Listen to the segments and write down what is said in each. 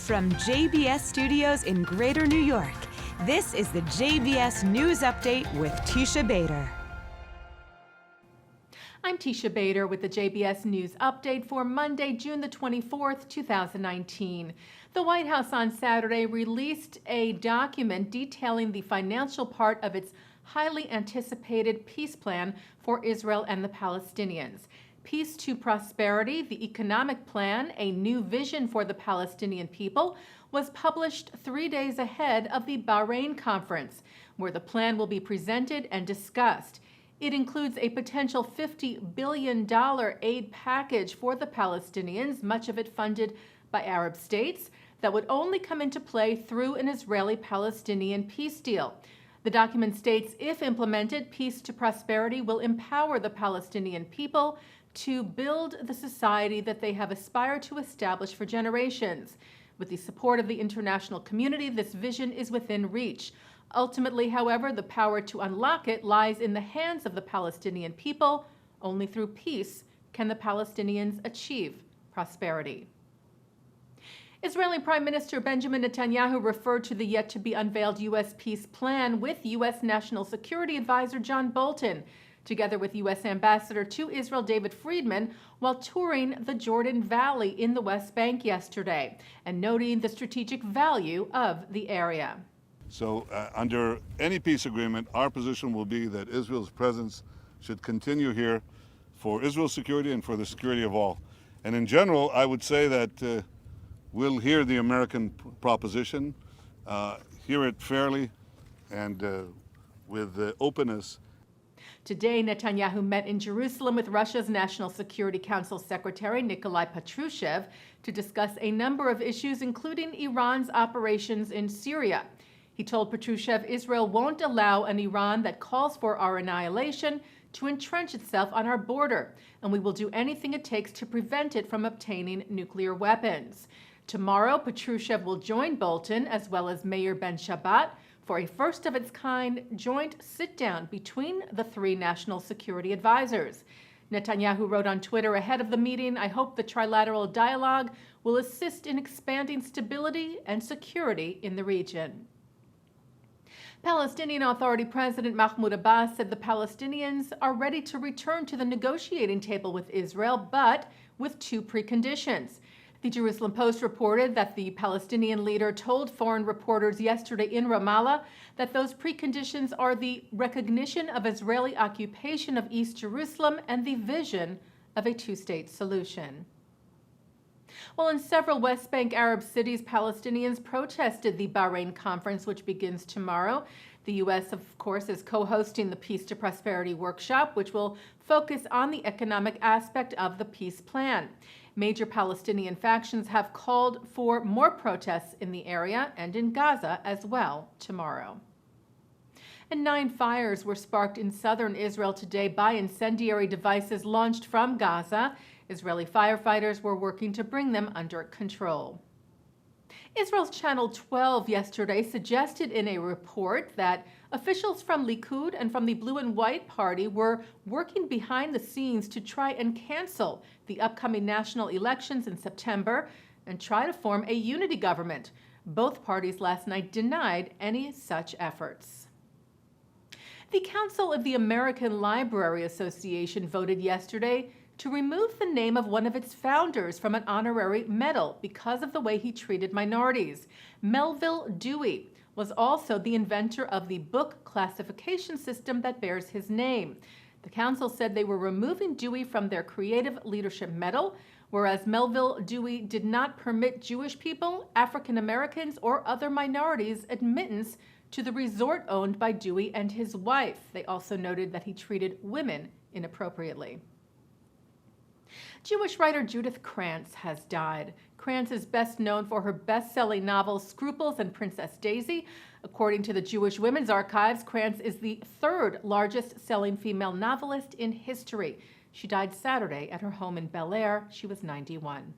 From JBS Studios in Greater New York, this is the JBS News Update with Teisha Bader. I'm Teisha Bader with the JBS News Update for Monday, June the 24th, 2019. The White House on Saturday released a document detailing the financial part of its highly anticipated peace plan for Israel and the Palestinians. Peace to Prosperity, the economic plan, a new vision for the Palestinian people, was published 3 days ahead of the Bahrain conference, where the plan will be presented and discussed. It includes a potential $50 billion aid package for the Palestinians, much of it funded by Arab states, that would only come into play through an Israeli-Palestinian peace deal. The document states, if implemented, Peace to Prosperity will empower the Palestinian people to build the society that they have aspired to establish for generations. With the support of the international community, this vision is within reach. Ultimately, however, the power to unlock it lies in the hands of the Palestinian people. Only through peace can the Palestinians achieve prosperity. Israeli Prime Minister Benjamin Netanyahu referred to the yet-to-be-unveiled U.S. peace plan with U.S. National Security Advisor John Bolton, together with U.S. Ambassador to Israel David Friedman, while touring the Jordan Valley in the West Bank yesterday, and noting the strategic value of the area. So under any peace agreement, our position will be that Israel's presence should continue here for Israel's security and for the security of all. And in general, I would say that we'll hear the American proposition, hear it fairly and with openness. Today, Netanyahu met in Jerusalem with Russia's National Security Council Secretary Nikolai Patrushev to discuss a number of issues, including Iran's operations in Syria. He told Patrushev Israel won't allow an Iran that calls for our annihilation to entrench itself on our border, and we will do anything it takes to prevent it from obtaining nuclear weapons. Tomorrow, Patrushev will join Bolton, as well as Mayor Ben Shabbat, for a first-of-its-kind joint sit-down between the three national security advisors. Netanyahu wrote on Twitter ahead of the meeting, "I hope the trilateral dialogue will assist in expanding stability and security in the region." Palestinian Authority President Mahmoud Abbas said the Palestinians are ready to return to the negotiating table with Israel, but with two preconditions. The Jerusalem Post reported that the Palestinian leader told foreign reporters yesterday in Ramallah that those preconditions are the recognition of Israeli occupation of East Jerusalem and the vision of a two-state solution. Well, in several West Bank Arab cities, Palestinians protested the Bahrain conference, which begins tomorrow. The U.S., of course, is co-hosting the Peace to Prosperity workshop, which will focus on the economic aspect of the peace plan. Major Palestinian factions have called for more protests in the area and in Gaza as well tomorrow. And 9 fires were sparked in southern Israel today by incendiary devices launched from Gaza. Israeli firefighters were working to bring them under control. Israel's Channel 12 yesterday suggested in a report that officials from Likud and from the Blue and White Party were working behind the scenes to try and cancel the upcoming national elections in September and try to form a unity government. Both parties last night denied any such efforts. The Council of the American Library Association voted yesterday to remove the name of one of its founders from an honorary medal because of the way he treated minorities. Melville Dewey was also the inventor of the book classification system that bears his name. The council said they were removing Dewey from their Creative Leadership Medal, whereas Melville Dewey did not permit Jewish people, African Americans, or other minorities admittance to the resort owned by Dewey and his wife. They also noted that he treated women inappropriately. Jewish writer Judith Krantz has died. Krantz is best known for her best-selling novels Scruples and Princess Daisy. According to the Jewish Women's Archives, Krantz is the 3rd largest-selling female novelist in history. She died Saturday at her home in Bel Air. She was 91.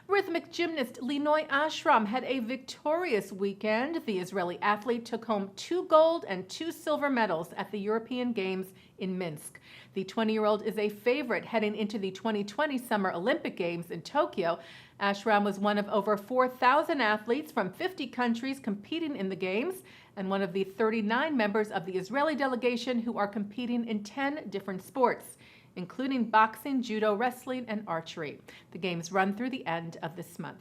Rhythmic gymnast Linoy Ashram had a victorious weekend. The Israeli athlete took home 2 gold and 2 silver medals at the European Games in Minsk. The 20-year-old is a favorite heading into the 2020 Summer Olympic Games in Tokyo. Ashram was one of over 4,000 athletes from 50 countries competing in the Games and one of the 39 members of the Israeli delegation who are competing in 10 different sports, including boxing, judo, wrestling, and archery. The Games run through the end of this month.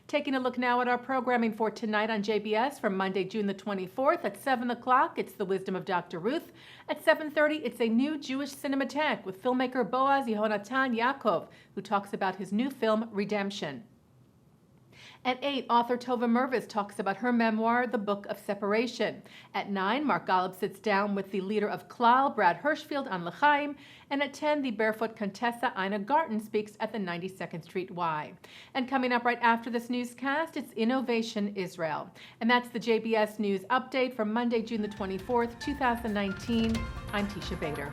Taking a look now at our programming for tonight on JBS from Monday, June the 24th at 7 o'clock, it's The Wisdom of Dr. Ruth. At 7:30, it's a new Jewish Cinematheque with filmmaker Boaz Yehonatan Yaakov, who talks about his new film, Redemption. At 8, author Tova Mervis talks about her memoir, The Book of Separation. At 9, Mark Golub sits down with the leader of Klal, Brad Hirschfield, on L'chaim. And at 10, the barefoot Contessa Ina Garten speaks at the 92nd Street Y. And coming up right after this newscast, it's Innovation Israel. And that's the JBS News Update from Monday, June the 24th, 2019. I'm Teisha Bader.